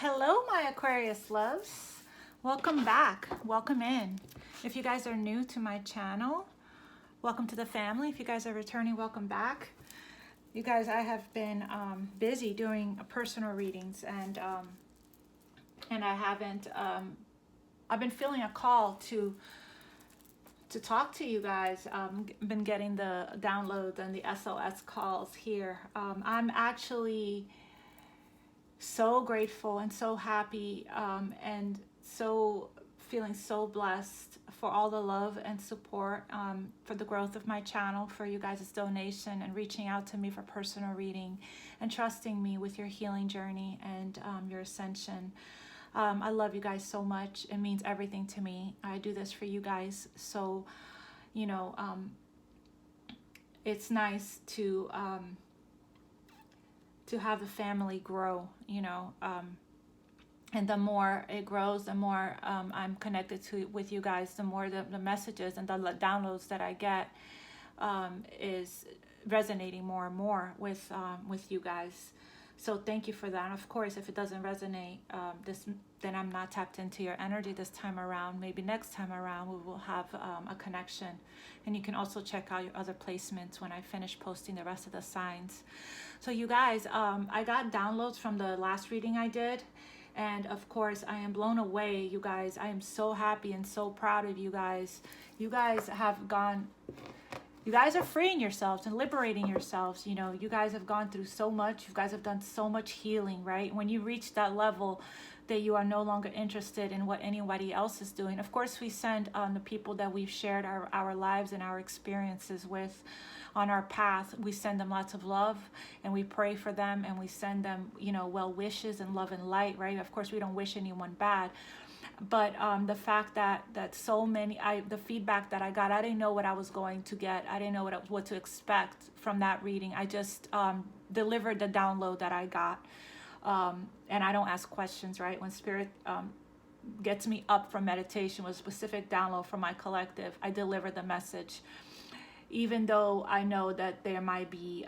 Hello, my Aquarius loves. Welcome back. Welcome in. If you guys are new to my channel, welcome to the family. If you guys are returning, welcome back. You guys, I have been busy doing personal readings, and I haven't. I've been feeling a call to talk to you guys. Been getting the downloads and the SOS calls here. I'm actually so grateful and so happy, and so feeling so blessed for all the love and support, for the growth of my channel, for you guys' donation and reaching out to me for personal reading and trusting me with your healing journey and your ascension. I love you guys so much. It means everything to me. I do this for you guys. So, you know, it's nice to have the family grow, you know, and the more it grows, the more I'm connected with you guys, the more the messages and the downloads that I get is resonating more and more with you guys. So thank you for that. And of course, if it doesn't resonate, then I'm not tapped into your energy this time around. Maybe next time around we will have a connection. And you can also check out your other placements when I finish posting the rest of the signs. So you guys, I got downloads from the last reading I did. And of course, I am blown away, you guys. I am so happy and so proud of you guys. You guys have gone... You guys are freeing yourselves and liberating yourselves. You know, you guys have gone through so much. You guys have done so much healing, right? When you reach that level that you are no longer interested in what anybody else is doing. Of course, we send the people that we've shared our lives and our experiences with on our path. We send them lots of love and we pray for them and we send them, you know, well wishes and love and light, right? Of course, we don't wish anyone bad. But the fact that so many, the feedback that I got, I didn't know what I was going to get. I didn't know what to expect from that reading. I just delivered the download that I got. And I don't ask questions, right? When Spirit gets me up from meditation with a specific download from my collective, I deliver the message. Even though I know that there might be...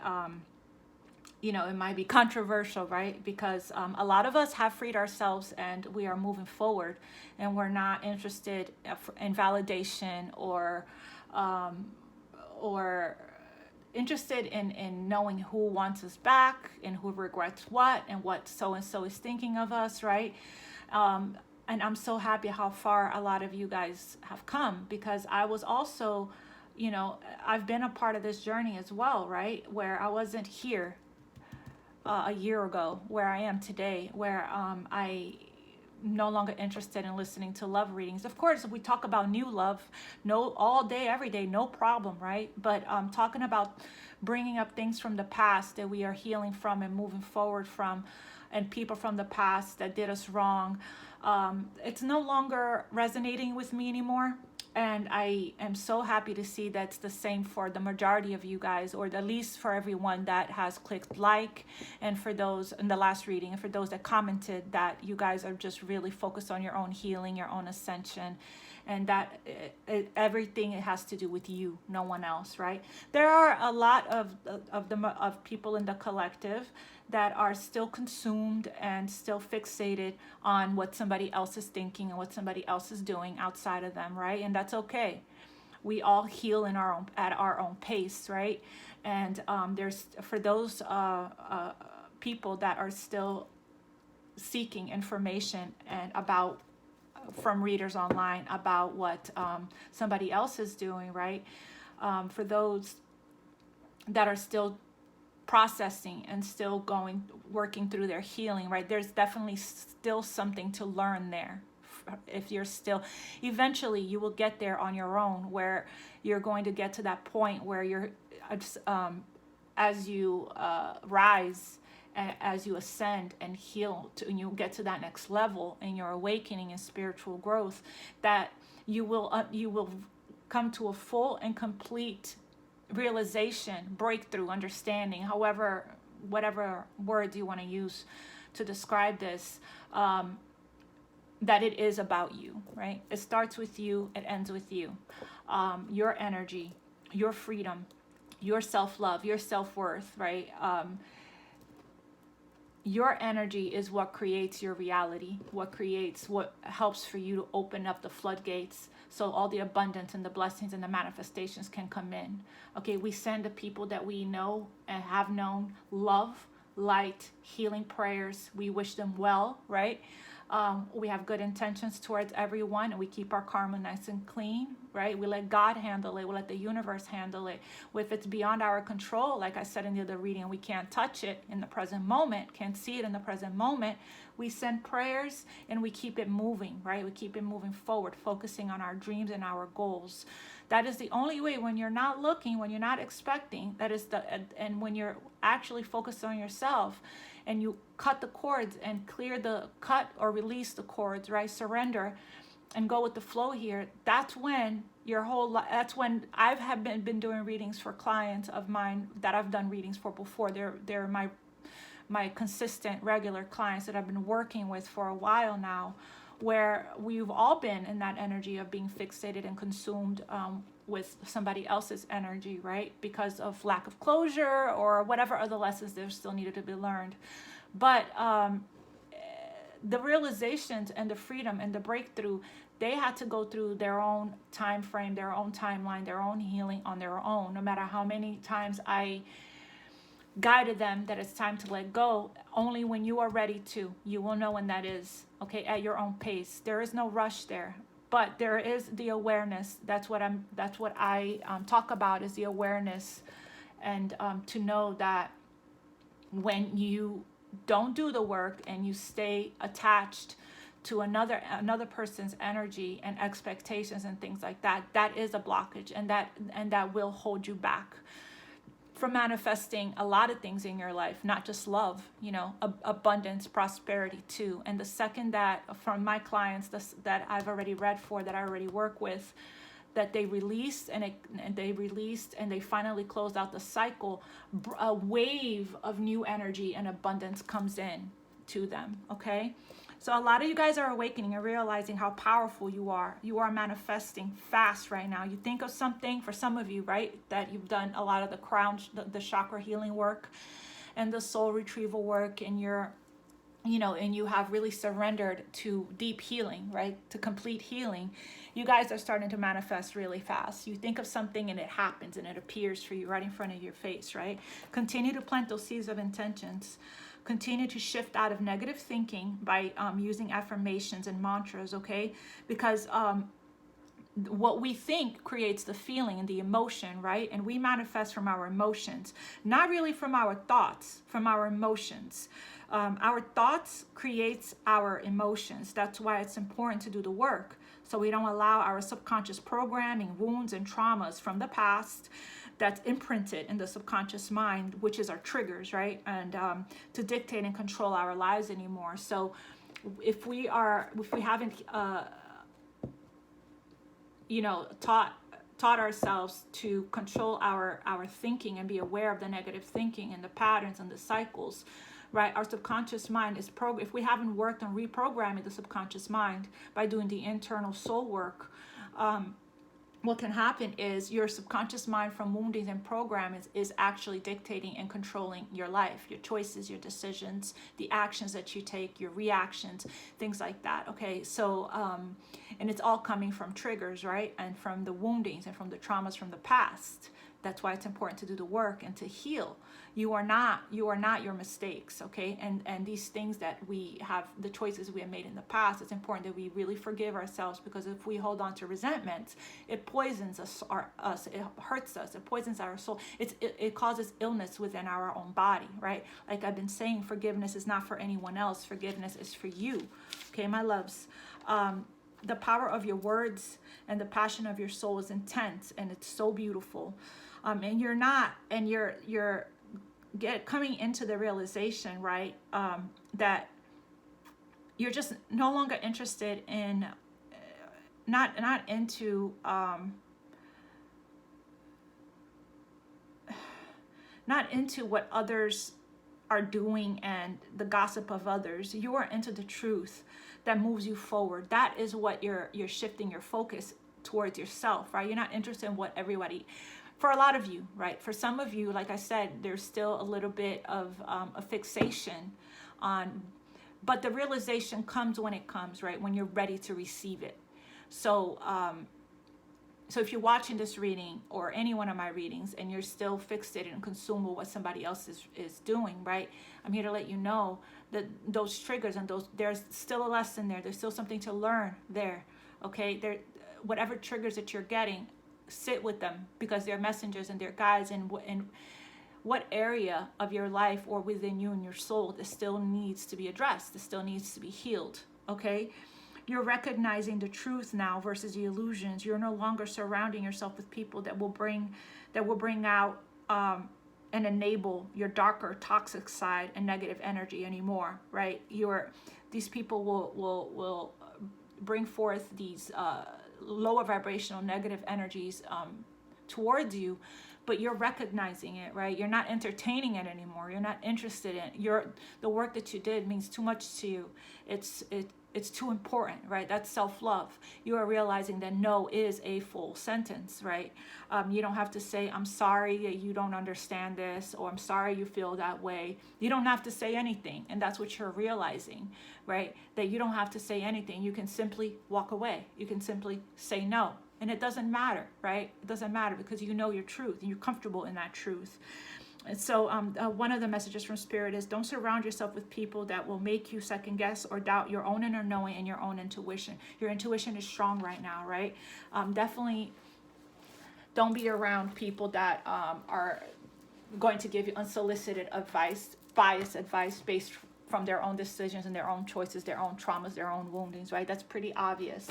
you know, it might be controversial, right? Because a lot of us have freed ourselves and we are moving forward and we're not interested in validation or interested in knowing who wants us back and who regrets what and what so-and-so is thinking of us, right? And I'm so happy how far a lot of you guys have come, because I was also, you know, I've been a part of this journey as well, right? Where I wasn't here a year ago, where I am today, where I no longer interested in listening to love readings. Of course, we talk about new love, all day, every day, no problem, right? But talking about bringing up things from the past that we are healing from and moving forward from, and people from the past that did us wrong, it's no longer resonating with me anymore. And I am so happy to see that's the same for the majority of you guys, or at least for everyone that has clicked like, and for those in the last reading, and for those that commented that you guys are just really focused on your own healing, your own ascension, and that everything it has to do with you, no one else, right? There are a lot of people in the collective that are still consumed and still fixated on what somebody else is thinking and what somebody else is doing outside of them, right? And that's okay. We all heal at our own pace, right? And there's, for those people that are still seeking information and about, from readers online, about what somebody else is doing, right? For those that are still processing and still working through their healing, right? There's definitely still something to learn there. If you're still, eventually you will get there on your own, where you're going to get to that point where you're, as you rise, as you ascend and heal, and you get to that next level in your awakening and spiritual growth, that you will come to a full and complete realization, breakthrough, understanding, whatever words you want to use to describe this, that it is about you, right? It starts with you, it ends with you. Your energy, your freedom, your self-love, your self-worth, right? your energy is what creates your reality, what helps for you to open up the floodgates so all the abundance and the blessings and the manifestations can come in. Okay, we send the people that we know and have known love, light, healing prayers. We wish them well, right? We have good intentions towards everyone, and we keep our karma nice and clean, right? We let God handle it. We let the universe handle it. If it's beyond our control, like I said in the other reading, we can't touch it in the present moment, can't see it in the present moment, we send prayers and we keep it moving, right? We keep it moving forward, focusing on our dreams and our goals. That is the only way. When you're not looking, when you're not expecting, and when you're actually focused on yourself, and you cut the cords and cut or release the cords, right? Surrender and go with the flow here. That's when that's when I've been doing readings for clients of mine that I've done readings for before. They're my consistent, regular clients that I've been working with for a while now, where we've all been in that energy of being fixated and consumed with somebody else's energy, right? Because of lack of closure or whatever other lessons there still needed to be learned. But the realizations and the freedom and the breakthrough, they had to go through their own time frame, their own timeline, their own healing on their own. No matter how many times I guided them that it's time to let go, only when you are ready to, you will know when that is, okay, at your own pace. There is no rush there, but there is the awareness. That's what I talk about, is the awareness, and to know that when you don't do the work and you stay attached to another person's energy and expectations and things like that, that is a blockage, and that will hold you back from manifesting a lot of things in your life, not just love, abundance, prosperity too. And the second that, from my clients that I've already read for, that I already work with, that they released and they finally closed out the cycle, a wave of new energy and abundance comes in to them, okay? So a lot of you guys are awakening and realizing how powerful you are. You are manifesting fast right now. You think of something, for some of you, right, that you've done a lot of the crown, the chakra healing work and the soul retrieval work, and and you have really surrendered to deep healing, right, to complete healing. You guys are starting to manifest really fast. You think of something and it happens and it appears for you right in front of your face, right? Continue to plant those seeds of intentions. Continue to shift out of negative thinking by using affirmations and mantras, okay? Because what we think creates the feeling and the emotion, right? And we manifest from our emotions, not really from our thoughts, from our emotions. Our thoughts creates our emotions. That's why it's important to do the work, so we don't allow our subconscious programming, wounds, and traumas from the past that's imprinted in the subconscious mind, which is our triggers, right? And to dictate and control our lives anymore. So if we haven't taught ourselves to control our thinking and be aware of the negative thinking and the patterns and the cycles, right? Our subconscious mind is if we haven't worked on reprogramming the subconscious mind by doing the internal soul work, what can happen is your subconscious mind, from woundings and programming, is actually dictating and controlling your life, your choices, your decisions, the actions that you take, your reactions, things like that. Okay, so and it's all coming from triggers, right? And from the woundings and from the traumas from the past. That's why it's important to do the work and to heal. You are not your mistakes, okay? And these things that we have, the choices we have made in the past, it's important that we really forgive ourselves, because if we hold on to resentments, it poisons us, it hurts us, it poisons our soul. It causes illness within our own body, right? Like I've been saying, forgiveness is not for anyone else. Forgiveness is for you, okay, my loves? The power of your words and the passion of your soul is intense, and it's so beautiful. And you're coming into the realization, right, that you're just no longer interested in, not into what others are doing and the gossip of others. You are into the truth that moves you forward. That is what you're shifting your focus towards yourself, right? You're not interested in what everybody, for a lot of you, right? For some of you, like I said, there's still a little bit of a fixation But the realization comes when it comes, right? When you're ready to receive it. So, so if you're watching this reading or any one of my readings and you're still fixated and consumed with what somebody else is doing, right? I'm here to let you know that those triggers and there's still a lesson there. There's still something to learn there, okay? Whatever triggers that you're getting, sit with them, because they're messengers and they're guides, and what area of your life or within you and your soul that still needs to be addressed, that still needs to be healed, okay? You're recognizing the truth now versus the illusions. You're no longer surrounding yourself with people that will bring out and enable your darker, toxic side and negative energy anymore, right? These people will bring forth these lower vibrational negative energies towards you, but you're recognizing it, right? You're not entertaining it anymore. You're not interested in it. The work that you did means too much to you. It's too important, right? That's self-love. You are realizing that no is a full sentence, right? You don't have to say, I'm sorry that you don't understand this, or I'm sorry you feel that way. You don't have to say anything. And that's what you're realizing, right? That you don't have to say anything. You can simply walk away. You can simply say no. And it doesn't matter, right? It doesn't matter, because you know your truth and you're comfortable in that truth. And so one of the messages from Spirit is, don't surround yourself with people that will make you second guess or doubt your own inner knowing and your own intuition. Your intuition is strong right now, right? Definitely don't be around people that are going to give you unsolicited advice, biased advice based from their own decisions and their own choices, their own traumas, their own woundings, right? That's pretty obvious.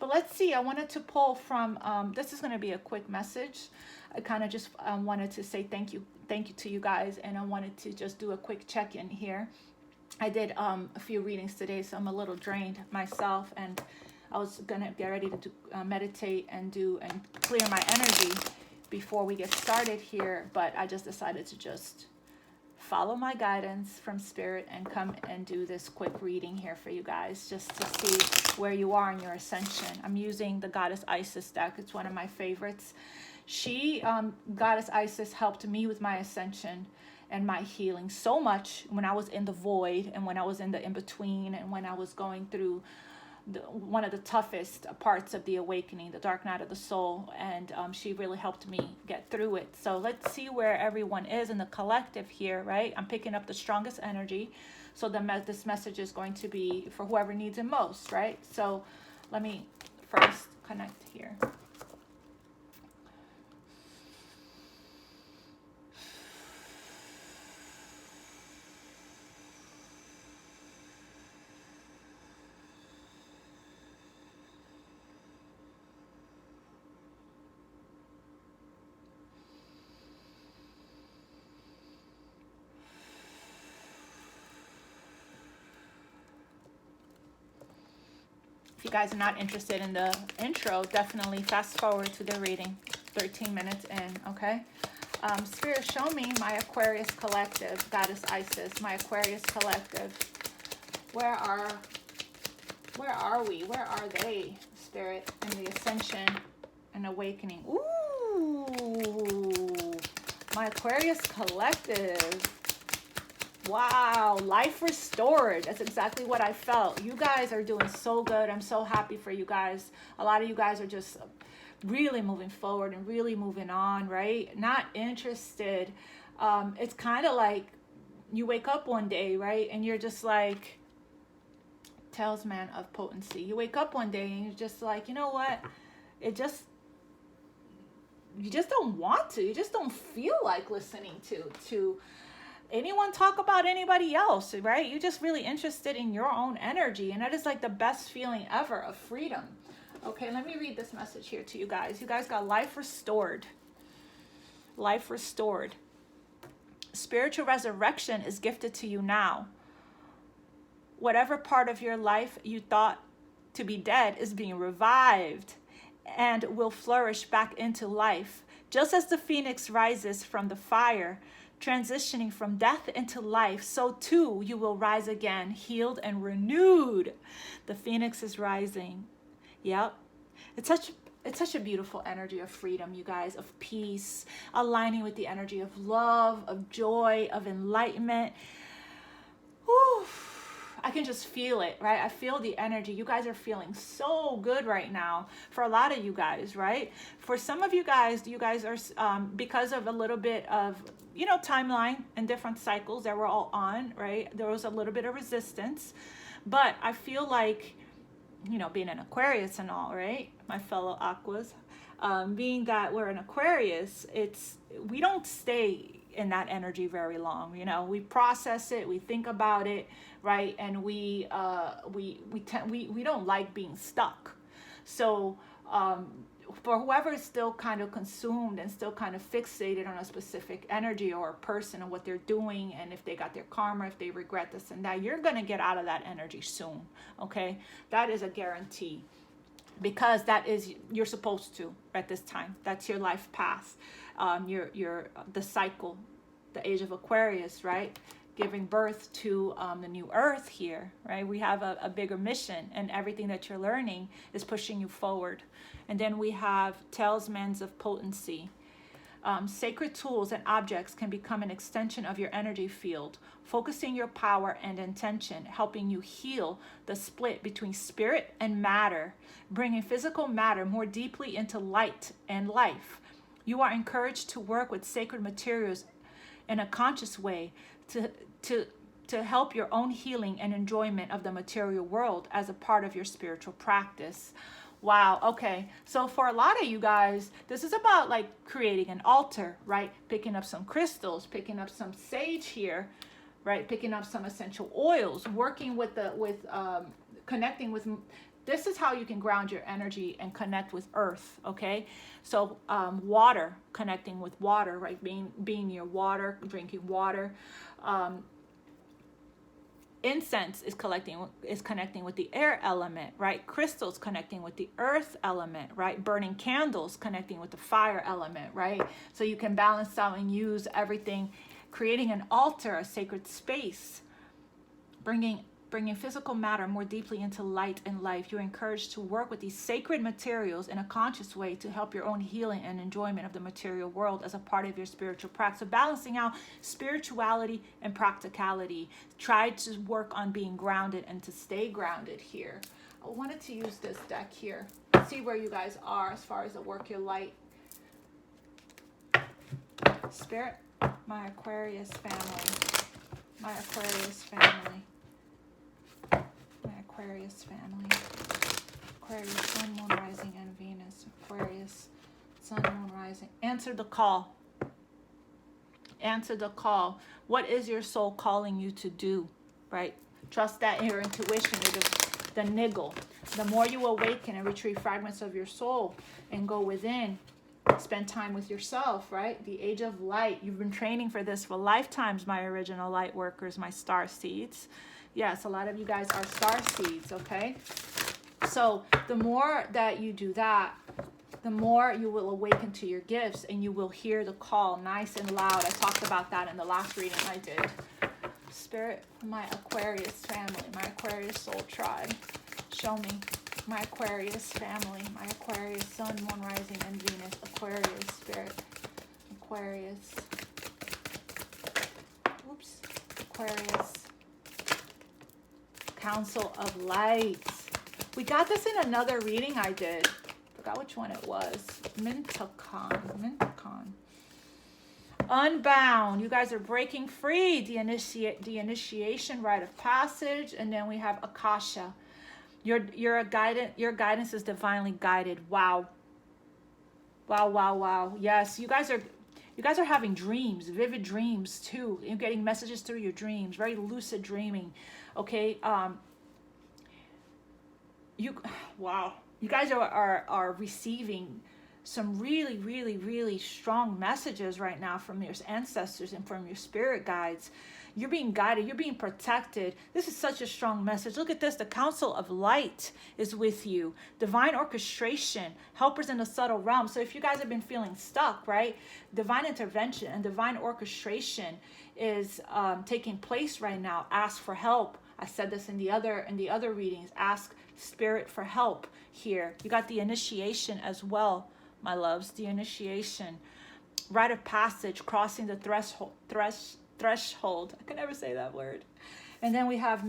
But let's see, I wanted to pull from, this is going to be a quick message. I kind of just wanted to say thank you to you guys, and I wanted to just do a quick check-in here. I did a few readings today, so I'm a little drained myself, and I was going to get ready to meditate and clear my energy before we get started here, but I just decided to just follow my guidance from Spirit and come and do this quick reading here for you guys, just to see where you are in your ascension. I'm using the Goddess Isis deck. It's one of my favorites. Goddess Isis helped me with my ascension and my healing so much when I was in the void, and when I was in the in-between, and when I was going through one of the toughest parts of the awakening, the dark night of the soul, and she really helped me get through it. So let's see where everyone is in the collective here, right? I'm picking up the strongest energy, so this message is going to be for whoever needs it most, right? So let me first connect here. If you guys are not interested in the intro, definitely fast forward to the reading, 13 minutes in, okay? Spirit, show me my Aquarius collective, Goddess Isis, my Aquarius collective. Where are we? Where are they, Spirit, in the ascension and awakening? Ooh, my Aquarius collective. Wow, life restored. That's exactly what I felt. You guys are doing so good. I'm so happy for you guys. A lot of you guys are just really moving forward and really moving on, right? Not interested. It's kind of like you wake up one day, right? And you're just like, talisman of potency. You wake up one day and you're just like, you know what? You just don't want to. You just don't feel like listening to anyone talk about anybody else, right? You're just really interested in your own energy, and that is like the best feeling ever of freedom. Okay, let me read this message here to you guys. You guys got life restored. Life restored. Spiritual resurrection is gifted to you now. Whatever part of your life you thought to be dead is being revived and will flourish back into life. Just as the phoenix rises from the fire, transitioning from death into life, so too you will rise again, healed and renewed. The phoenix is rising. Yep. It's such a beautiful energy of freedom, you guys, of peace, aligning with the energy of love, of joy, of enlightenment. Whew, I can just feel it, right? I feel the energy. You guys are feeling so good right now. For a lot of you guys, right? For some of you guys are, because of a little bit of, you know, timeline and different cycles that we're all on, right? There was a little bit of resistance. But I feel like, you know, being an Aquarius and all, right? My fellow Aquas, being that we're an Aquarius, we don't stay in that energy very long. You know, we process it, we think about it, right? And we don't like being stuck. So for whoever is still kind of consumed and still kind of fixated on a specific energy or a person and what they're doing, and if they got their karma, if they regret this and that, you're going to get out of that energy soon. Okay, that is a guarantee, because you're supposed to at this time. That's your life path. You're the cycle, the age of Aquarius, right? Giving birth to the new earth here, right? We have a bigger mission, and everything that you're learning is pushing you forward. And then we have talismans of potency. Sacred tools and objects can become an extension of your energy field, focusing your power and intention, helping you heal the split between spirit and matter, bringing physical matter more deeply into light and life. You are encouraged to work with sacred materials in a conscious way to help your own healing and enjoyment of the material world as a part of your spiritual practice. Wow. Okay. So for a lot of you guys, this is about like creating an altar, right? Picking up some crystals, picking up some sage here, right? Picking up some essential oils, working with connecting with. This is how you can ground your energy and connect with earth. Okay. So water, connecting with water, right? Being near water, drinking water. Incense is connecting with the air element, right? Crystals connecting with the earth element, right? Burning candles connecting with the fire element, right? So you can balance out and use everything, creating an altar, a sacred space, bringing physical matter more deeply into light and life. You're encouraged to work with these sacred materials in a conscious way to help your own healing and enjoyment of the material world as a part of your spiritual practice. So balancing out spirituality and practicality. Try to work on being grounded and to stay grounded here. I wanted to use this deck here. See where you guys are as far as the work your light. Spirit, my Aquarius family. My Aquarius family. Aquarius family. Aquarius Sun, Moon, Rising, and Venus. Aquarius Sun, Moon, Rising. Answer the call. Answer the call. What is your soul calling you to do, right? Trust that your intuition, the niggle. The more you awaken and retrieve fragments of your soul and go within, spend time with yourself, right? The age of light. You've been training for this for lifetimes, my original light workers, my star seeds. Yes, a lot of you guys are star seeds, okay? So the more that you do that, the more you will awaken to your gifts and you will hear the call nice and loud. I talked about that in the last reading I did. Spirit, my Aquarius family, my Aquarius soul tribe, show me my Aquarius family, my Aquarius Sun, Moon, Rising, and Venus, Aquarius Spirit, Aquarius, Aquarius, Council of Lights. We got this in another reading I did. Forgot which one it was. Minticon. Unbound. You guys are breaking free. The initiation, rite of passage, and then we have Akasha. Your guidance is divinely guided. Wow. Wow. Yes, you guys are having dreams, vivid dreams too. You're getting messages through your dreams, very lucid dreaming. Okay. You guys are receiving some really strong messages right now from your ancestors and from your spirit guides. You're being guided, you're being protected. This is such a strong message. Look at this. The Council of Light is with you. Divine orchestration, helpers in the subtle realm. So if you guys have been feeling stuck, right? Divine intervention and divine orchestration is taking place right now. Ask for help. I said this in the other readings. Ask spirit for help here. You got the initiation as well, my loves. The initiation, rite of passage, crossing the threshold. I can never say that word. And then we have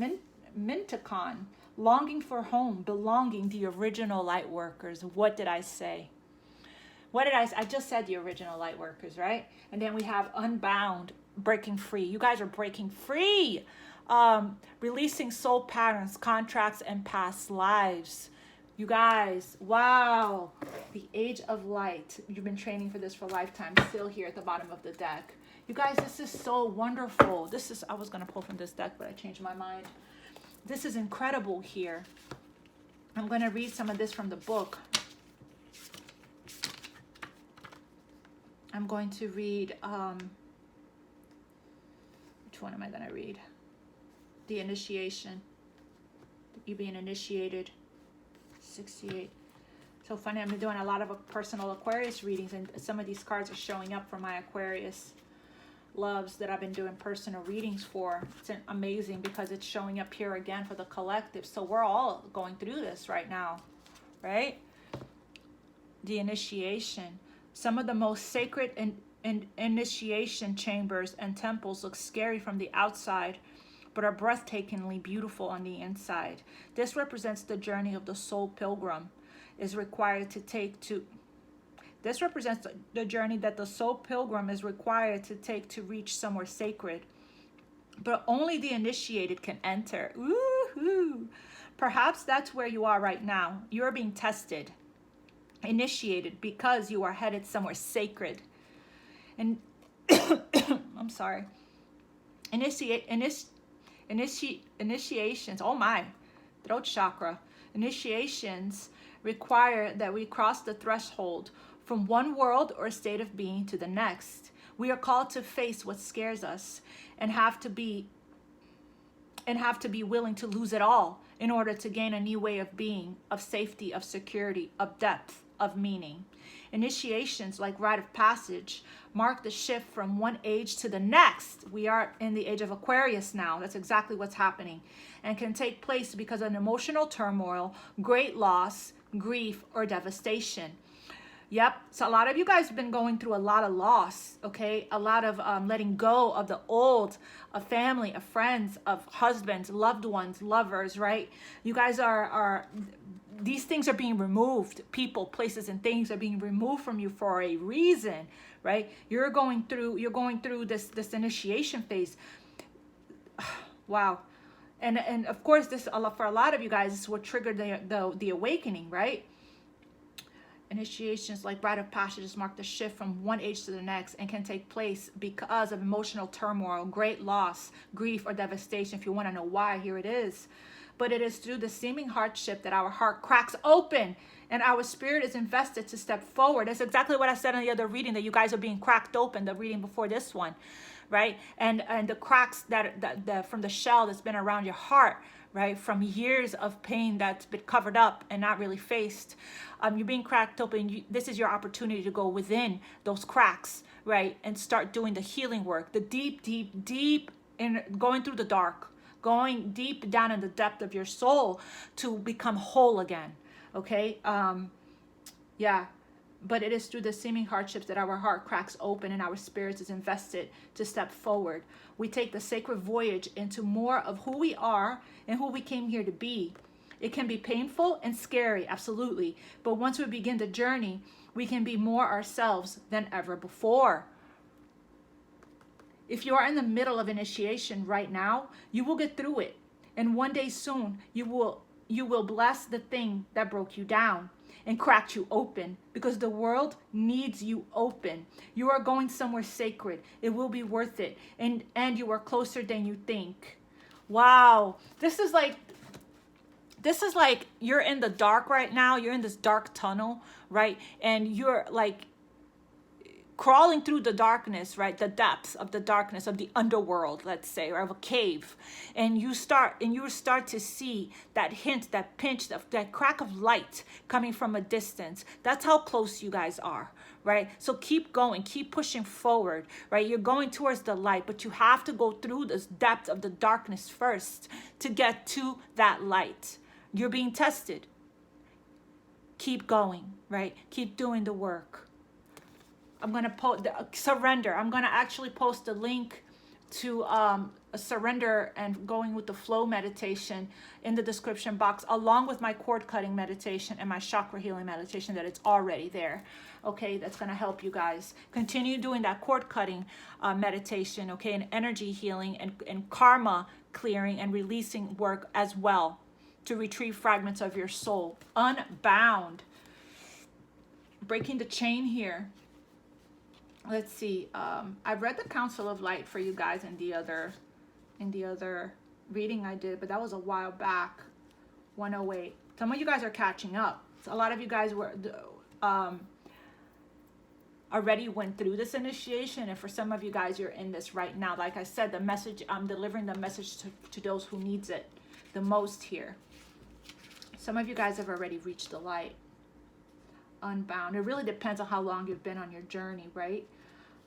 Minticon, longing for home, belonging, the original light workers. What did I say? What did I just said the original light workers, right? And then we have Unbound, breaking free. You guys are breaking free. Releasing soul patterns, contracts, and past lives. You guys, wow. The Age of Light. You've been training for this for a lifetime. Still here at the bottom of the deck. You guys, this is so wonderful. This is, I was going to pull from this deck, but I changed my mind. This is incredible here. I'm going to read some of this from the book. I'm going to read, which one am I going to read? The Initiation. You being initiated. 68. So funny, I'm doing a lot of personal Aquarius readings, and some of these cards are showing up for my Aquarius loves that I've been doing personal readings for. It's amazing because it's showing up here again for the collective. So we're all going through this right now, right? The Initiation. Some of the most sacred initiation chambers and temples look scary from the outside, but are breathtakingly beautiful on the inside. This represents the journey of the soul pilgrim is required to take to. This represents the journey that the soul pilgrim is required to take to reach somewhere sacred. But only the initiated can enter. Woohoo! Perhaps that's where you are right now. You're being tested, initiated, because you are headed somewhere sacred. And I'm sorry. Initiations, oh my, throat chakra. Initiations require that we cross the threshold from one world or state of being to the next. We are called to face what scares us and have to be willing to lose it all in order to gain a new way of being, of safety, of security, of depth, of meaning. Initiations, like rite of passage, mark the shift from one age to the next. We are in the age of Aquarius now. That's exactly what's happening, and can take place because of an emotional turmoil, great loss, grief, or devastation. Yep. So a lot of you guys have been going through a lot of loss, okay? A lot of letting go of the old, of family, of friends, of husbands, loved ones, lovers, right? You guys are these things are being removed. People, places, and things are being removed from you for a reason, right? You're going through this initiation phase. Wow. And of course, this for a lot of you guys, this is what triggered the awakening, right? Initiations, like rite of passages, mark the shift from one age to the next and can take place because of emotional turmoil, great loss, grief, or devastation. If you want to know why, here it is. But it is through the seeming hardship that our heart cracks open and our spirit is invested to step forward. That's exactly what I said in the other reading, that you guys are being cracked open, the reading before this one, right? And the cracks that from the shell that's been around your heart, right, from years of pain that's been covered up and not really faced. You're being cracked open. This is your opportunity to go within those cracks, right, and start doing the healing work, the deep in going through the dark, going deep down in the depth of your soul to become whole again. Okay. Yeah. But it is through the seeming hardships that our heart cracks open and our spirit is invested to step forward. We take the sacred voyage into more of who we are and who we came here to be. It can be painful and scary, absolutely. But once we begin the journey, we can be more ourselves than ever before. If you are in the middle of initiation right now, you will get through it. And one day soon, you will bless the thing that broke you down and cracked you open, because the world needs you open. You are going somewhere sacred. It will be worth it. And you are closer than you think. Wow. This is like you're in the dark right now. You're in this dark tunnel, right? And you're like crawling through the darkness, right? The depths of the darkness of the underworld, let's say, or of a cave. And you start to see that hint, that pinch, that crack of light coming from a distance. That's how close you guys are, right? So keep going, keep pushing forward, right? You're going towards the light, but you have to go through this depth of the darkness first to get to that light. You're being tested. Keep going, right? Keep doing the work. I'm going to post surrender. I'm going to actually post a link to surrender and going with the flow meditation in the description box, along with my cord cutting meditation and my chakra healing meditation that it's already there. Okay, that's going to help you guys continue doing that cord cutting meditation, okay, and energy healing and karma clearing and releasing work as well, to retrieve fragments of your soul. Unbound. Breaking the chain here. Let's see. I've read the Council of Light for you guys in the other reading I did, but that was a while back. 108. Some of you guys are catching up. So a lot of you guys were already went through this initiation, and for some of you guys, you're in this right now. Like I said, the message, I'm delivering the message to those who needs it the most here. Some of you guys have already reached the light. Unbound. It really depends on how long you've been on your journey, right?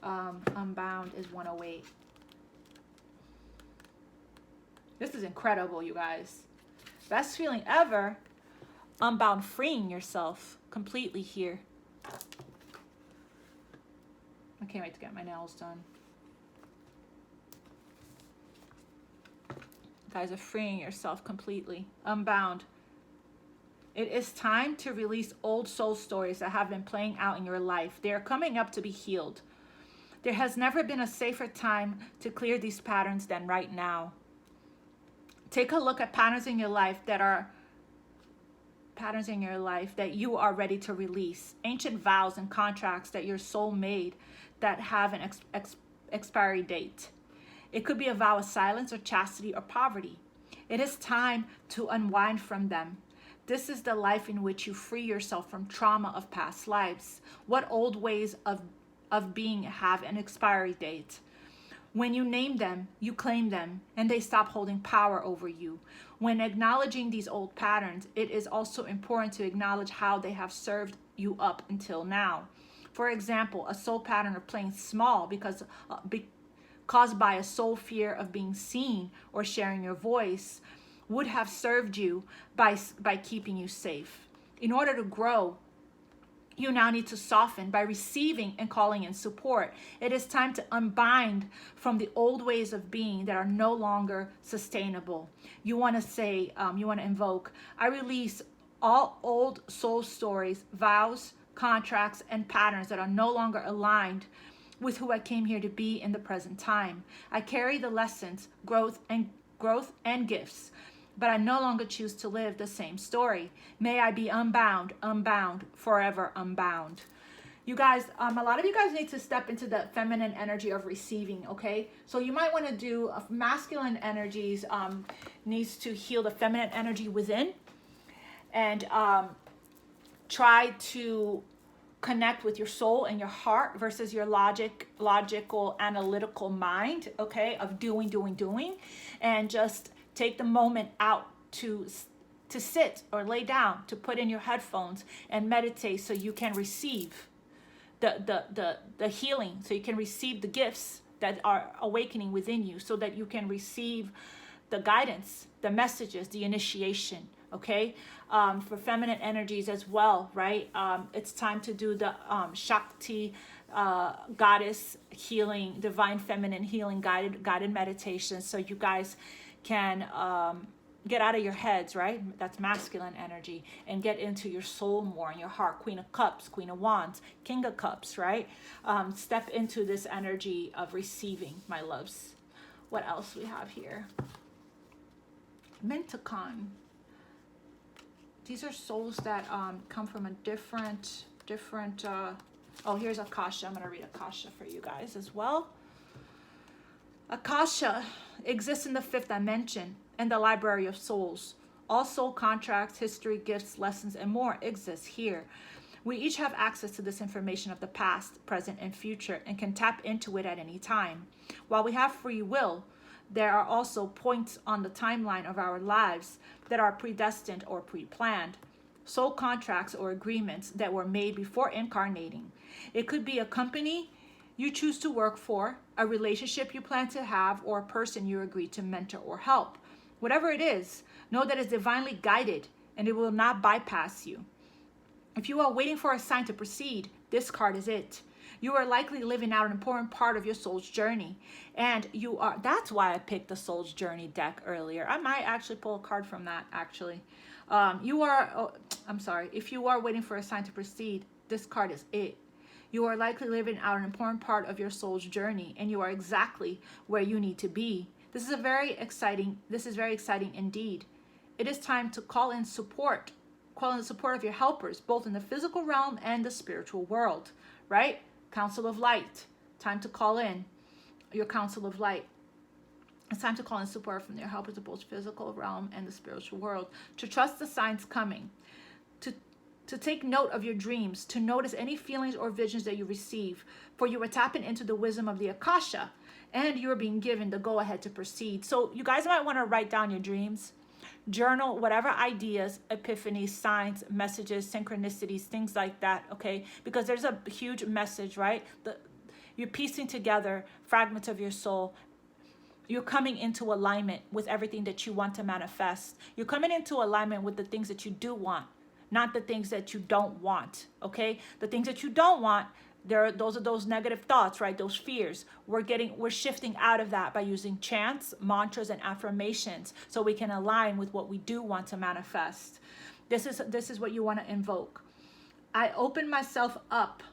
Unbound is 108. This is incredible, you guys. Best feeling ever. Unbound, freeing yourself completely here. I can't wait to get my nails done. You guys are freeing yourself completely. Unbound. It is time to release old soul stories that have been playing out in your life. They are coming up to be healed. There has never been a safer time to clear these patterns than right now. Take a look at patterns in your life that you are ready to release. Ancient vows and contracts that your soul made that have an expiry date. It could be a vow of silence or chastity or poverty. It is time to unwind from them. This is the life in which you free yourself from trauma of past lives. What old ways of being have an expiry date? When you name them, you claim them, and they stop holding power over you. When acknowledging these old patterns, it is also important to acknowledge how they have served you up until now. For example, a soul pattern of playing small caused by a soul fear of being seen or sharing your voice would have served you by keeping you safe. In order to grow, you now need to soften by receiving and calling in support. It is time to unbind from the old ways of being that are no longer sustainable. You want to say, you want to invoke, I release all old soul stories, vows, contracts, and patterns that are no longer aligned with who I came here to be in the present time. I carry the lessons, growth and gifts, but I no longer choose to live the same story. May I be unbound, unbound, forever unbound. You guys, a lot of you guys need to step into the feminine energy of receiving, okay? So you might want to do masculine energies, needs to heal the feminine energy within, and try to connect with your soul and your heart versus your logical, analytical mind, okay, of doing, and just take the moment out to sit or lay down, to put in your headphones and meditate so you can receive the healing, so you can receive the gifts that are awakening within you, so that you can receive the guidance, the messages, the initiation, okay? For feminine energies as well, right? It's time to do the Shakti goddess healing, divine feminine healing guided meditation, so you guys can get out of your heads, right? That's masculine energy, and get into your soul more, and your heart. Queen of Cups, Queen of Wands, King of Cups, right? Step into this energy of receiving, my loves. What else we have here? Mintakon. These are souls that come from a different. Oh, here's Akasha. I'm gonna read Akasha for you guys as well. Akasha exists in the 5th dimension and the library of souls. All soul contracts, history, gifts, lessons, and more exist here. We each have access to this information of the past, present, and future, and can tap into it at any time. While we have free will, there are also points on the timeline of our lives that are predestined or pre-planned. Soul contracts or agreements that were made before incarnating. It could be a company you choose to work for, a relationship you plan to have, or a person you agree to mentor or help. Whatever it is, know that it's divinely guided and it will not bypass you. If you are waiting for a sign to proceed, this card is it. You are likely living out an important part of your soul's journey. And that's why I picked the Soul's Journey deck earlier. I might actually pull a card from that, actually. I'm sorry. If you are waiting for a sign to proceed, this card is it. You are likely living out an important part of your soul's journey, and you are exactly where you need to be. This is very exciting indeed. It is time to call in support of your helpers, both in the physical realm and the spiritual world, right? Council of Light. Time to call in your Council of Light. It's time to call in support from your helpers of both physical realm and the spiritual world. To trust the signs coming. To take note of your dreams. To notice any feelings or visions that you receive. For you are tapping into the wisdom of the Akasha. And you're being given the go-ahead to proceed. So you guys might want to write down your dreams. Journal whatever ideas, epiphanies, signs, messages, synchronicities, things like that, okay? Because there's a huge message, right? You're piecing together fragments of your soul. You're coming into alignment with everything that you want to manifest. You're coming into alignment with the things that you do want, not the things that you don't want, okay? The things that you don't want, those are those negative thoughts, right? Those fears. We're shifting out of that by using chants, mantras, and affirmations so we can align with what we do want to manifest. This is what you want to invoke. I open myself up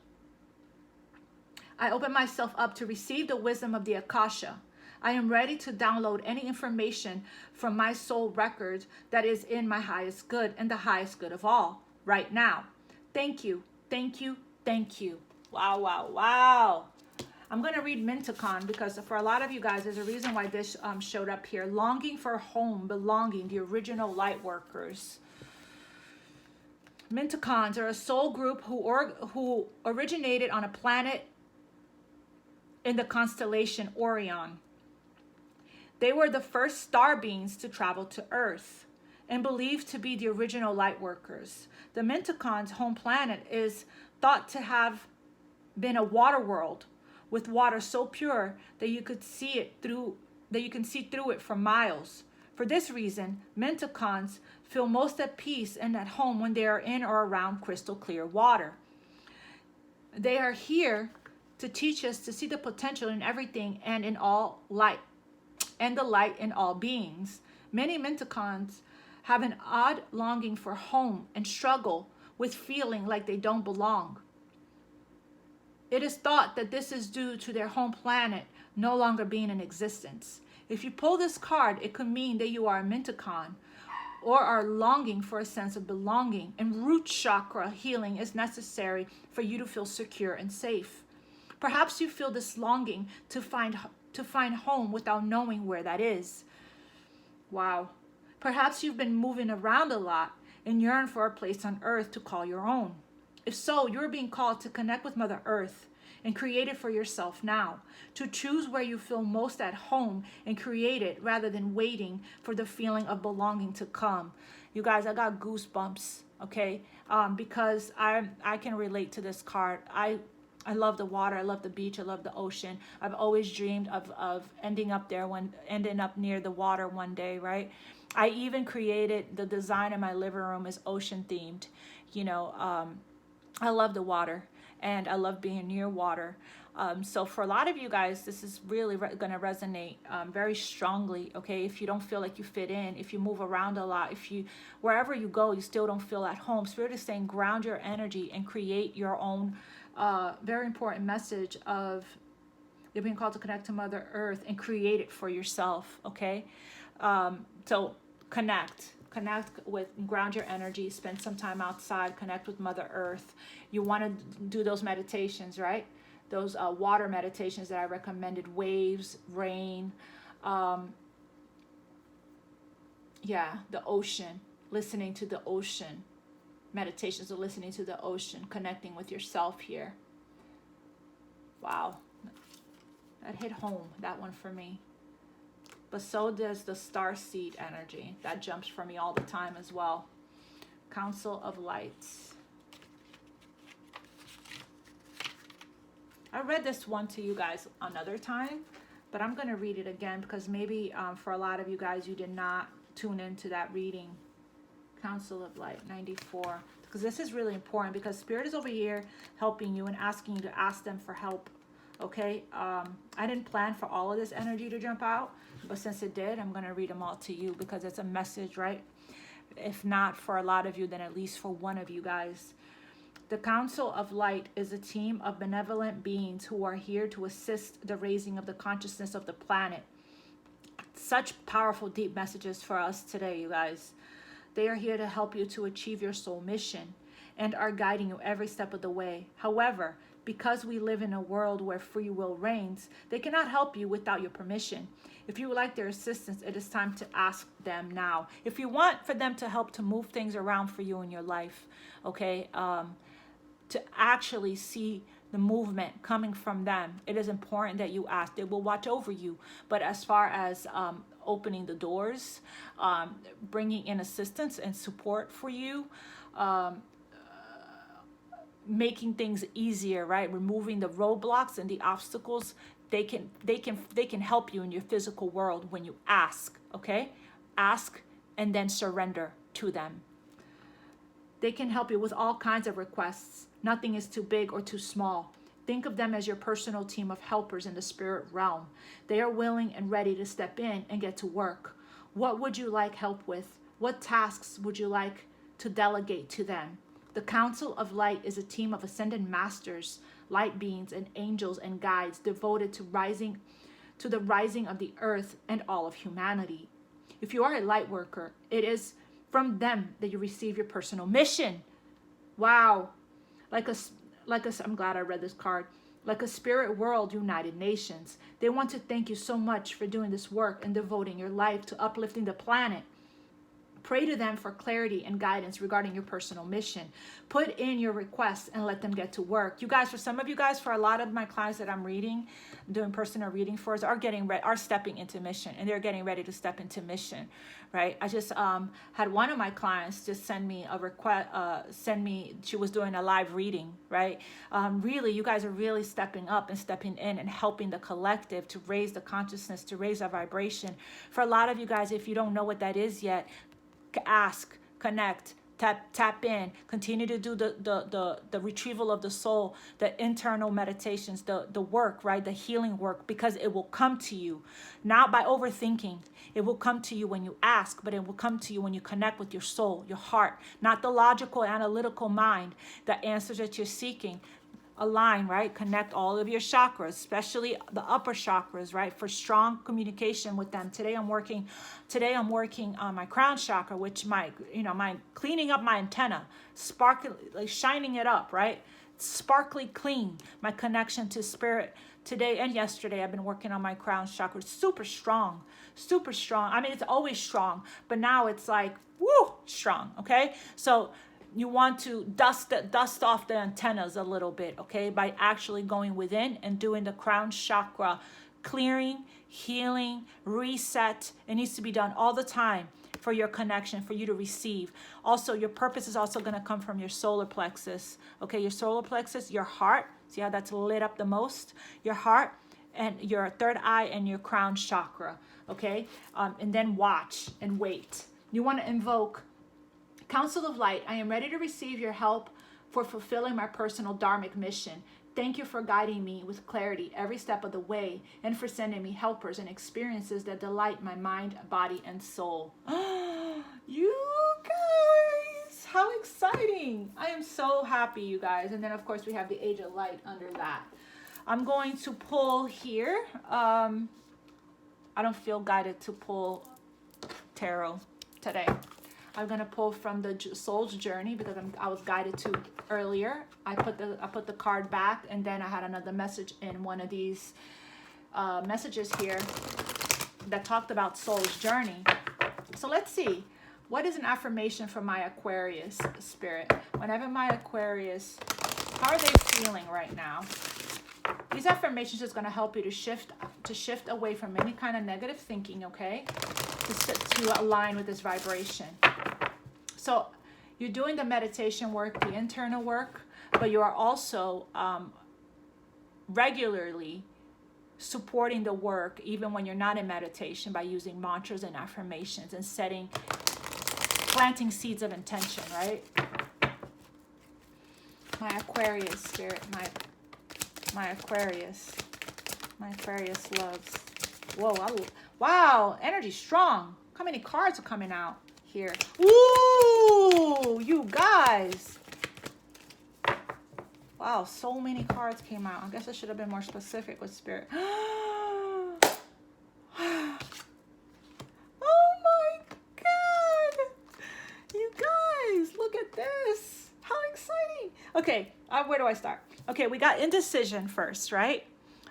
to receive the wisdom of the Akasha. I am ready to download any information from my soul record that is in my highest good and the highest good of all right now. Thank you, thank you, thank you. Wow, wow, wow. I'm going to read Mintakon because for a lot of you guys, there's a reason why this showed up here. Longing for home, belonging, the original light workers. Mintakons are a soul group who originated on a planet in the constellation Orion. They were the first star beings to travel to Earth and believed to be the original light workers. The Mintakons' home planet is thought to have been a water world with water so pure that you can see through it for miles. For this reason, Mintakons feel most at peace and at home when they are in or around crystal clear water. They are here to teach us to see the potential in everything and in all light, and the light in all beings. Many Mintakons have an odd longing for home and struggle with feeling like they don't belong. It is thought that this is due to their home planet no longer being in existence. If you pull this card, it could mean that you are a Mintakon or are longing for a sense of belonging, and root chakra healing is necessary for you to feel secure and safe. Perhaps you feel this longing to find home without knowing where that is. Wow. Perhaps you've been moving around a lot and yearn for a place on Earth to call your own. If so, you're being called to connect with Mother Earth and create it for yourself now, to choose where you feel most at home and create it rather than waiting for the feeling of belonging to come. You guys, I got goosebumps, okay? Because I can relate to this card. I love the water, I love the beach, I love the ocean. I've always dreamed of ending up near the water one day, right? I even created the design of my living room is ocean themed. You know, I love the water and I love being near water. So for a lot of you guys, this is really going to resonate very strongly, okay? If you don't feel like you fit in, if you move around a lot, wherever you go, you still don't feel at home. Spirit is saying ground your energy and create your own very important message of you're being called to connect to Mother Earth and create it for yourself, okay? So connect with, ground your energy, spend some time outside, connect with Mother Earth. You want to do those meditations, right? Those water meditations that I recommended, waves, rain, the ocean, listening to the ocean, meditations of listening to the ocean, connecting with yourself here. Wow, that hit home, that one for me. But so does the starseed energy. That jumps for me all the time as well. Council of Lights. I read this one to you guys another time, but I'm going to read it again because maybe for a lot of you guys, you did not tune into that reading. Council of Light, 94. Because this is really important, because Spirit is over here helping you and asking you to ask them for help. Okay, I didn't plan for all of this energy to jump out, but since it did, I'm going to read them all to you because it's a message, right? If not for a lot of you, then at least for one of you guys. The Council of Light is a team of benevolent beings who are here to assist the raising of the consciousness of the planet. Such powerful, deep messages for us today, you guys. They are here to help you to achieve your soul mission and are guiding you every step of the way. However, because we live in a world where free will reigns, they cannot help you without your permission. If you would like their assistance, it is time to ask them now. If you want for them to help to move things around for you in your life, okay, to actually see the movement coming from them, it is important that you ask. They will watch over you. But as far as opening the doors, bringing in assistance and support for you, making things easier, right? Removing the roadblocks and the obstacles. They can help you in your physical world when you ask, okay? Ask and then surrender to them. They can help you with all kinds of requests. Nothing is too big or too small. Think of them as your personal team of helpers in the spirit realm. They are willing and ready to step in and get to work. What would you like help with? What tasks would you like to delegate to them? The Council of Light is a team of ascended masters, light beings, and angels and guides devoted to the rising of the earth and all of humanity. If you are a light worker, it is from them that you receive your personal mission. Wow. I'm glad I read this card. Like a spirit world United Nations. They want to thank you so much for doing this work and devoting your life to uplifting the planet. Pray to them for clarity and guidance regarding your personal mission. Put in your requests and let them get to work. You guys, for some of you guys, for a lot of my clients that I'm doing personal reading for, are stepping into mission, and they're getting ready to step into mission, right? I just had one of my clients just send me a request, she was doing a live reading, right? Really, you guys are really stepping up and stepping in and helping the collective to raise the consciousness, to raise our vibration. For a lot of you guys, if you don't know what that is yet, ask, connect, tap in, continue to do the retrieval of the soul, the internal meditations, the work, right? The healing work, because it will come to you, not by overthinking. It will come to you when you ask, but it will come to you when you connect with your soul, your heart, not the logical, analytical mind, the answers that you're seeking. Align, right? Connect all of your chakras, especially the upper chakras, right? For strong communication with them. Today I'm working on my crown chakra, which my cleaning up my antenna, sparkly, like shining it up, right? Sparkly clean. My connection to spirit. Today and yesterday I've been working on my crown chakra. Super strong. I mean, it's always strong, but now it's like, woo, strong, okay? So you want to dust off the antennas a little bit, okay? By actually going within and doing the crown chakra clearing, healing, reset. It needs to be done all the time for your connection, for you to receive. Also, your purpose is also going to come from your solar plexus, okay? Your solar plexus, your heart. See how that's lit up the most? Your heart and your third eye and your crown chakra, okay? And then watch and wait. You want to invoke Council of Light. I am ready to receive your help for fulfilling my personal dharmic mission. Thank you for guiding me with clarity every step of the way and for sending me helpers and experiences that delight my mind, body, and soul. You guys, how exciting. I am so happy, you guys. And then, of course, we have the Age of Light under that. I'm going to pull here. I don't feel guided to pull tarot today. I'm gonna pull from the Soul's Journey because I was guided to earlier. I put the card back, and then I had another message in one of these messages here that talked about Soul's Journey. So let's see, what is an affirmation for my Aquarius spirit? Whenever my Aquarius, how are they feeling right now? These affirmations is gonna help you to shift away from any kind of negative thinking, okay? To align with this vibration. So you're doing the meditation work, the internal work, but you are also regularly supporting the work even when you're not in meditation by using mantras and affirmations and setting planting seeds of intention, right? My Aquarius spirit, my Aquarius loves. Whoa, wow, energy strong. How many cards are coming out here? Ooh, you guys. Wow, so many cards came out. I guess I should have been more specific with spirit. Oh my God. You guys, look at this. How exciting. Okay, where do I start? Okay, we got indecision first, right?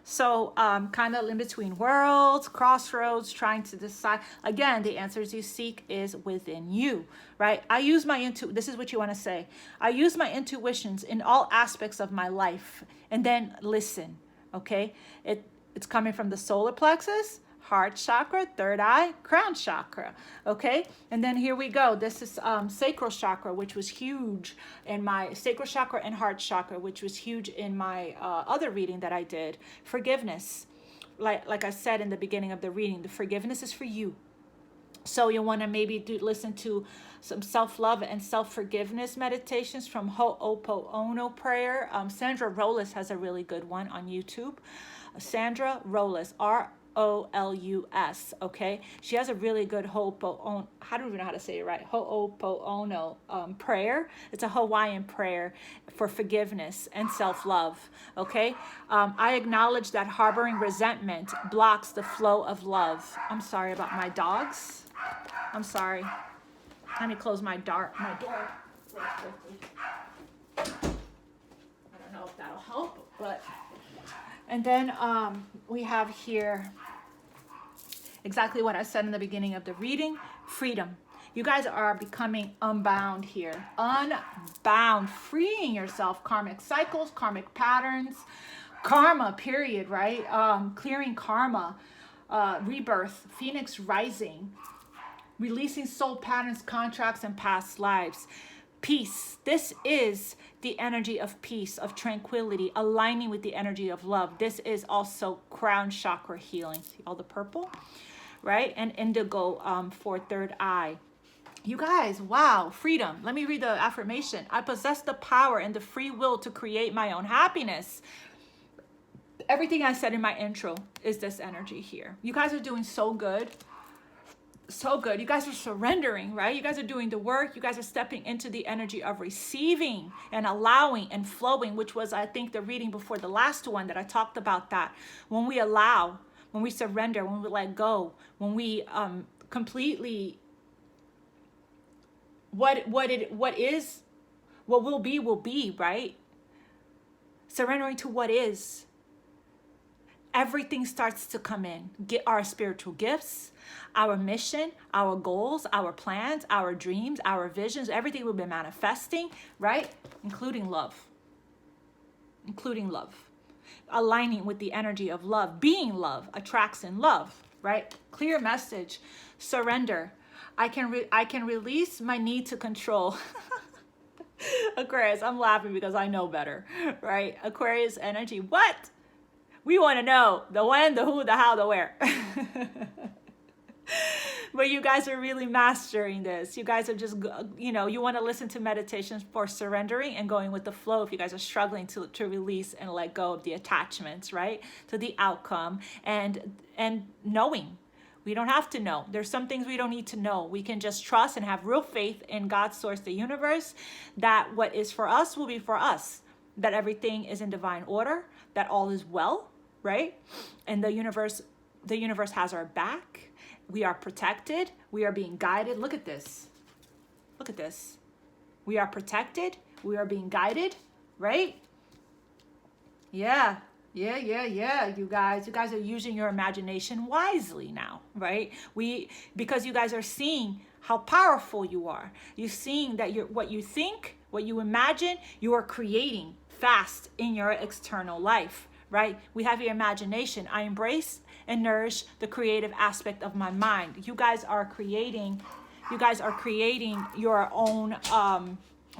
So kind of in between worlds, crossroads, trying to decide. Again, the answers you seek is within you, right? I use my this is what you want to say. I use my intuitions in all aspects of my life, and then listen, okay? It's coming from the solar plexus, heart chakra, third eye, crown chakra, okay? And then here we go. This is sacral chakra, which was huge in my sacral chakra, and heart chakra, which was huge in my other reading that I did. Forgiveness. Like I said in the beginning of the reading, the forgiveness is for you. So you want to maybe listen to some self-love and self-forgiveness meditations from Ho'oponopono prayer. Sandra Rollis has a really good one on YouTube. Sandra Rollis, Rolus, okay? She has a really good Ho'oponopono, I don't even know how to say it right, Ho'oponopono prayer. It's a Hawaiian prayer for forgiveness and self-love, okay? I acknowledge that harboring resentment blocks the flow of love. I'm sorry about my dogs. I'm sorry. Let me close my door really quickly. I don't know if that'll help, but... And then we have here exactly what I said in the beginning of the reading, freedom. You guys are becoming unbound here. Unbound, freeing yourself, karmic cycles, karmic patterns, karma, period, right? Clearing karma, rebirth, Phoenix rising, releasing soul patterns, contracts, and past lives. Peace. This is the energy of peace, of tranquility, aligning with the energy of love. This is also crown chakra healing. See all the purple, right? And indigo for third eye. You guys, wow, freedom. Let me read the affirmation. I possess the power and the free will to create my own happiness. Everything I said in my intro is this energy here. You guys are doing so good. So good. You guys are surrendering, right? You guys are doing the work. You guys are stepping into the energy of receiving and allowing and flowing, which was, I think, the reading before the last one that I talked about that. When we allow, when we surrender, when we let go, when we completely, what will be, right? Surrendering to what is. Everything starts to come in. Get our spiritual gifts, our mission, our goals, our plans, our dreams, our visions, everything will be manifesting, right? Including love. Including love. Aligning with the energy of love. Being love attracts in love, right? Clear message. Surrender. I can release my need to control. Aquarius, I'm laughing because I know better, right? Aquarius energy. What? We want to know the when, the who, the how, the where. But you guys are really mastering this. You guys are just, you want to listen to meditations for surrendering and going with the flow if you guys are struggling to release and let go of the attachments, right? To the outcome and knowing. We don't have to know. There's some things we don't need to know. We can just trust and have real faith in God's source, the universe, that what is for us will be for us, that everything is in divine order, that all is well, right? And the universe has our back. We are protected. We are being guided. Look at this. Look at this. We are protected. We are being guided, right? Yeah. You guys are using your imagination wisely now, right? Because you guys are seeing how powerful you are. You're seeing that what you think, what you imagine, you are creating fast in your external life, right? We have your imagination. I embrace and nourish the creative aspect of my mind. You guys are creating your own,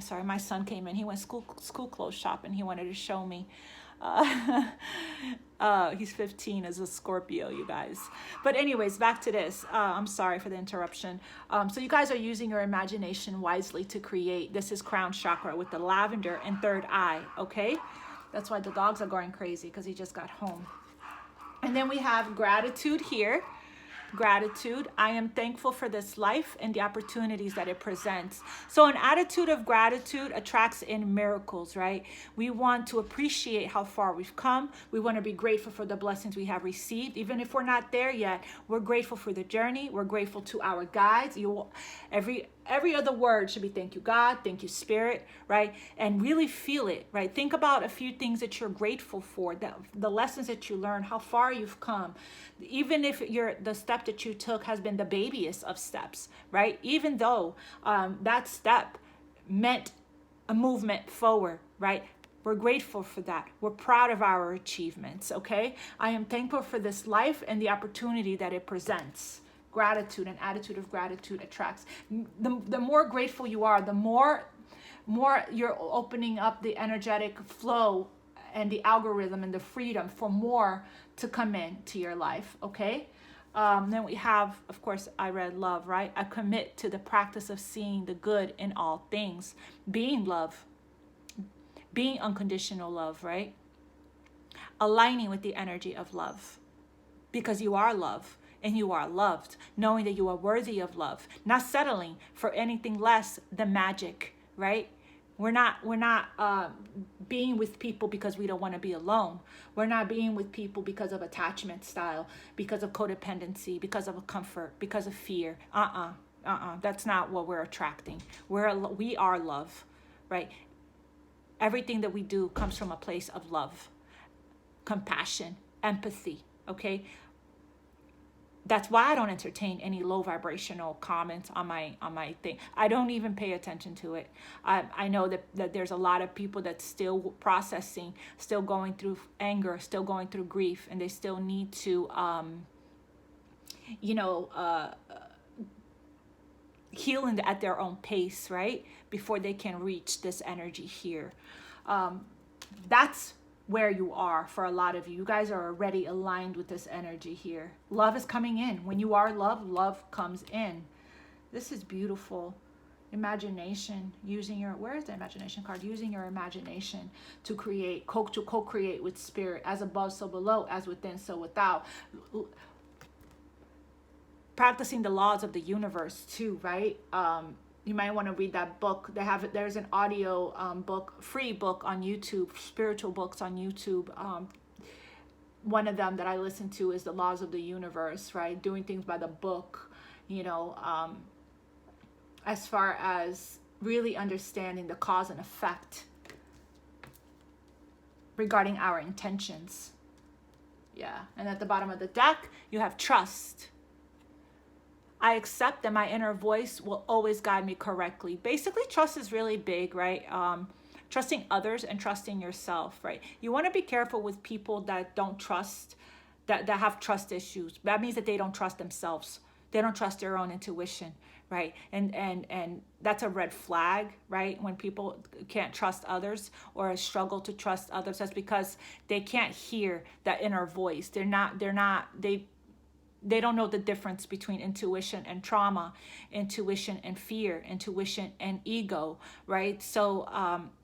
sorry, my son came in. He went school clothes shopping. He wanted to show me. He's 15 as a Scorpio, you guys. But anyways, back to this. I'm sorry for the interruption. So you guys are using your imagination wisely to create. This is crown chakra with the lavender and third eye, okay? That's why the dogs are going crazy, because he just got home. And then we have gratitude here. Gratitude. I am thankful for this life and the opportunities that it presents. So an attitude of gratitude attracts in miracles, right? We want to appreciate how far we've come. We want to be grateful for the blessings we have received. Even if we're not there yet, we're grateful for the journey. We're grateful to our guides. Every other word should be thank you, God, thank you, Spirit, right? And really feel it, right? Think about a few things that you're grateful for, the lessons that you learned, how far you've come. Even if the step that you took has been the babyest of steps, right? Even though that step meant a movement forward, right? We're grateful for that. We're proud of our achievements, okay? I am thankful for this life and the opportunity that it presents. Gratitude, an attitude of gratitude attracts. The more grateful you are, the more you're opening up the energetic flow and the algorithm and the freedom for more to come into your life, okay? Then we have, of course, I read love, right? I commit to the practice of seeing the good in all things. Being love, being unconditional love, right? Aligning with the energy of love, because you are love. And you are loved, knowing that you are worthy of love, not settling for anything less than magic, right? We're not being with people because we don't want to be alone. We're not being with people because of attachment style, because of codependency, because of a comfort, because of fear. That's not what we're attracting. We are love, right? Everything that we do comes from a place of love, compassion, empathy, okay? That's why I don't entertain any low vibrational comments on my thing. I don't even pay attention to it. I know that there's a lot of people that's still processing, still going through anger, still going through grief, and they still need to, heal at their own pace, right? Before they can reach this energy here. That's where you are for a lot of you. You guys are already aligned with this energy here. Love is coming in. When you are love, love comes in. This is beautiful. Imagination, where is the imagination card? Using your imagination to co-create with spirit, as above, so below, as within, so without. Practicing the laws of the universe too, right? You might want to read that book. There's an audio book, free book on YouTube, spiritual books on YouTube. One of them that I listen to is The Laws of the Universe, right? Doing things by the book, as far as really understanding the cause and effect regarding our intentions. Yeah, and at the bottom of the deck, you have trust. I accept that my inner voice will always guide me correctly. Basically, trust is really big, right? Trusting others and trusting yourself, right? You want to be careful with people that don't trust, that have trust issues. That means that they don't trust themselves. They don't trust their own intuition, right? And that's a red flag, right? When people can't trust others or struggle to trust others, that's because they can't hear that inner voice. They don't know the difference between intuition and trauma, intuition and fear, intuition and ego, right? So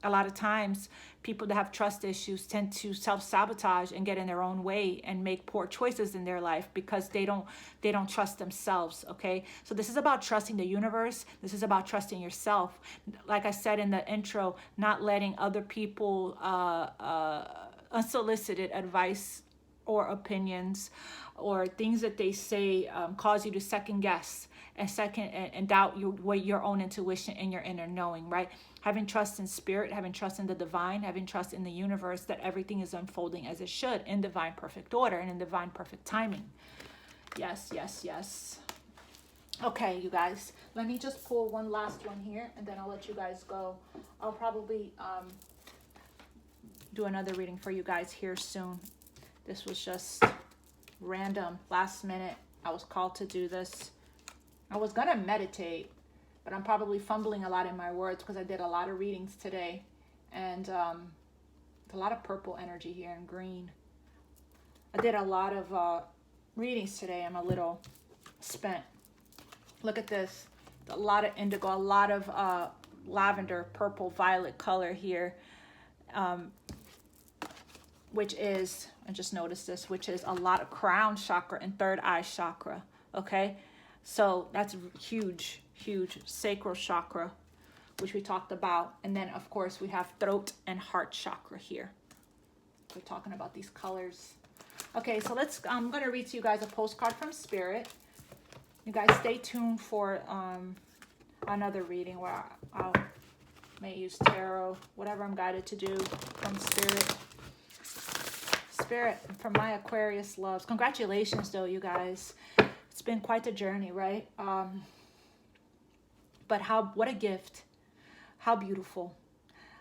a lot of times people that have trust issues tend to self-sabotage and get in their own way and make poor choices in their life because they don't trust themselves, okay? So this is about trusting the universe. This is about trusting yourself. Like I said in the intro, not letting other people unsolicited advice or opinions or things that they say cause you to second guess and doubt your own intuition and your inner knowing, right? Having trust in spirit, having trust in the divine, having trust in the universe that everything is unfolding as it should in divine perfect order and in divine perfect timing. Yes, yes, yes. Okay, you guys, let me just pull one last one here and then I'll let you guys go. I'll probably do another reading for you guys here soon. This was just random, last minute. I was called to do this. I was gonna meditate, but I'm probably fumbling a lot in my words because I did a lot of readings today. And so A lot of purple energy here and green. I did a lot of readings today. I'm a little spent. Look at this. A lot of indigo, a lot of lavender, purple, violet color here. Which is, I just noticed this, which is a lot of crown chakra and third eye chakra. Okay. So that's huge, huge. Sacral chakra, which we talked about. And then, of course, we have throat and heart chakra here. We're talking about these colors. Okay, so I'm going to read to you guys a postcard from Spirit. You guys stay tuned for another reading where I may use tarot, whatever I'm guided to do from Spirit. Spirit, from my Aquarius loves. Congratulations, though, you guys. It's been quite a journey, right? But what a gift. How beautiful.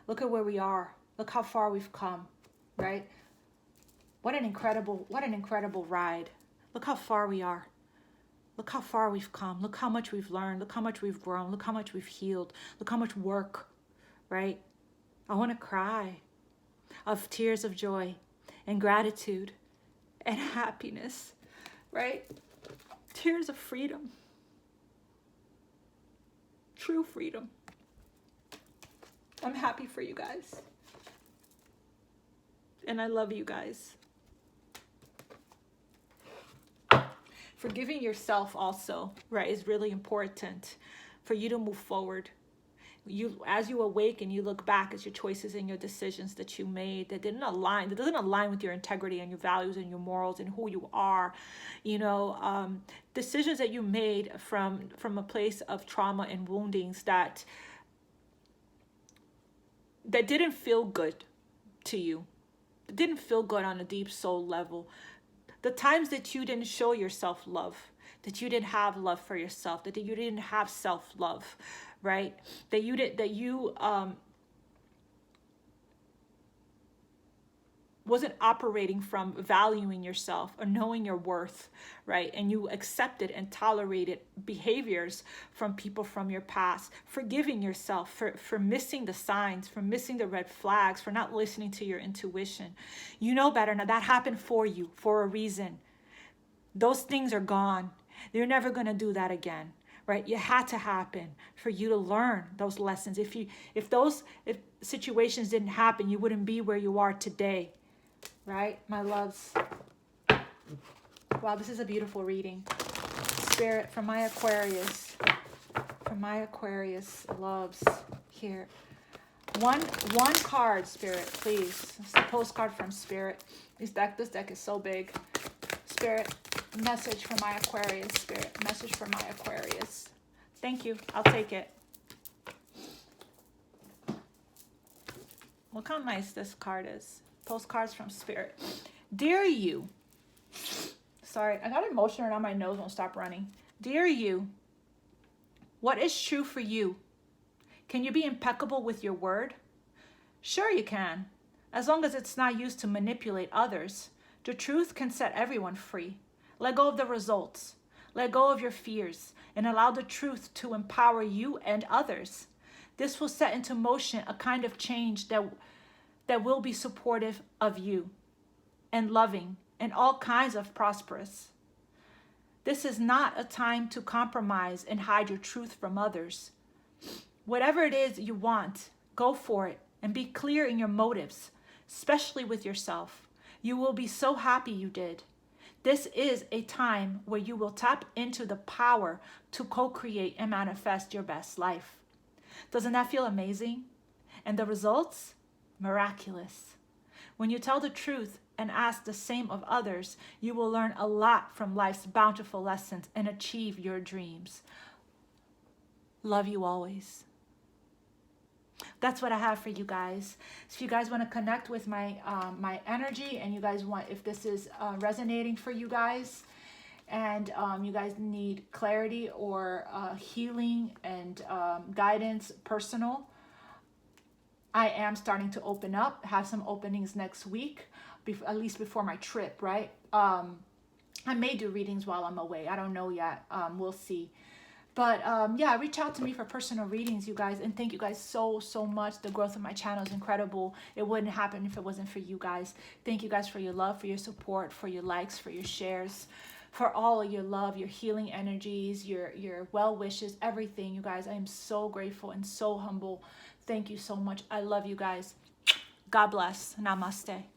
Look at where we are. Look how far we've come, right? What an incredible ride. Look how far we are. Look how far we've come. Look how much we've learned. Look how much we've grown. Look how much we've healed. Look how much work, right? I want to cry of tears of joy and gratitude and happiness, right? Tears of freedom. True freedom. I'm happy for you guys. And I love you guys. Forgiving yourself also, right, is really important for you to move forward. As you awake and you look back at your choices and your decisions that you made that doesn't align with your integrity and your values and your morals and who you are, decisions that you made from a place of trauma and woundings that didn't feel good to you. It didn't feel good on a deep soul level. The times that you didn't show yourself love, that you didn't have love for yourself, that you didn't have self-love, right? That you wasn't operating from valuing yourself or knowing your worth, right? And you accepted and tolerated behaviors from people from your past, forgiving yourself for missing the signs, for missing the red flags, for not listening to your intuition. You know better now. That happened for you for a reason. Those things are gone. You're never going to do that again, right? It had to happen for you to learn those lessons. If situations didn't happen, you wouldn't be where you are today. Right, my loves. Wow, this is a beautiful reading. Spirit, from my Aquarius loves here. One card, Spirit, please. It's a postcard from Spirit. This deck is so big. Spirit, message for my Aquarius. Spirit, message for my Aquarius. Thank you. I'll take it. Look how nice this card is. Postcards from Spirit. Dear you. Sorry, I got emotional and my nose won't stop running. Dear you, what is true for you? Can you be impeccable with your word? Sure you can, as long as it's not used to manipulate others. The truth can set everyone free. Let go of the results. Let go of your fears and allow the truth to empower you and others. This will set into motion a kind of change that will be supportive of you and loving and all kinds of prosperous. This is not a time to compromise and hide your truth from others. Whatever it is you want, go for it and be clear in your motives, especially with yourself. You will be so happy you did. This is a time where you will tap into the power to co-create and manifest your best life. Doesn't that feel amazing? And the results? Miraculous. When you tell the truth and ask the same of others, you will learn a lot from life's bountiful lessons and achieve your dreams. Love you always. That's what I have for you guys. So if you guys want to connect with my my energy, and you guys want, if this is resonating for you guys, and you guys need clarity or healing and guidance, personal, I am starting to open up, have some openings next week, at least before my trip, right? I may do readings while I'm away. I don't know yet. We'll see. But yeah, reach out to me for personal readings, you guys. And thank you guys so much. The growth of my channel is incredible. It wouldn't happen if it wasn't for you guys. Thank you guys for your love, for your support, for your likes, for your shares, for all of your love, your healing energies, your well wishes, everything, you guys. I am so grateful and so humble. Thank you so much. I love you guys. God bless. Namaste.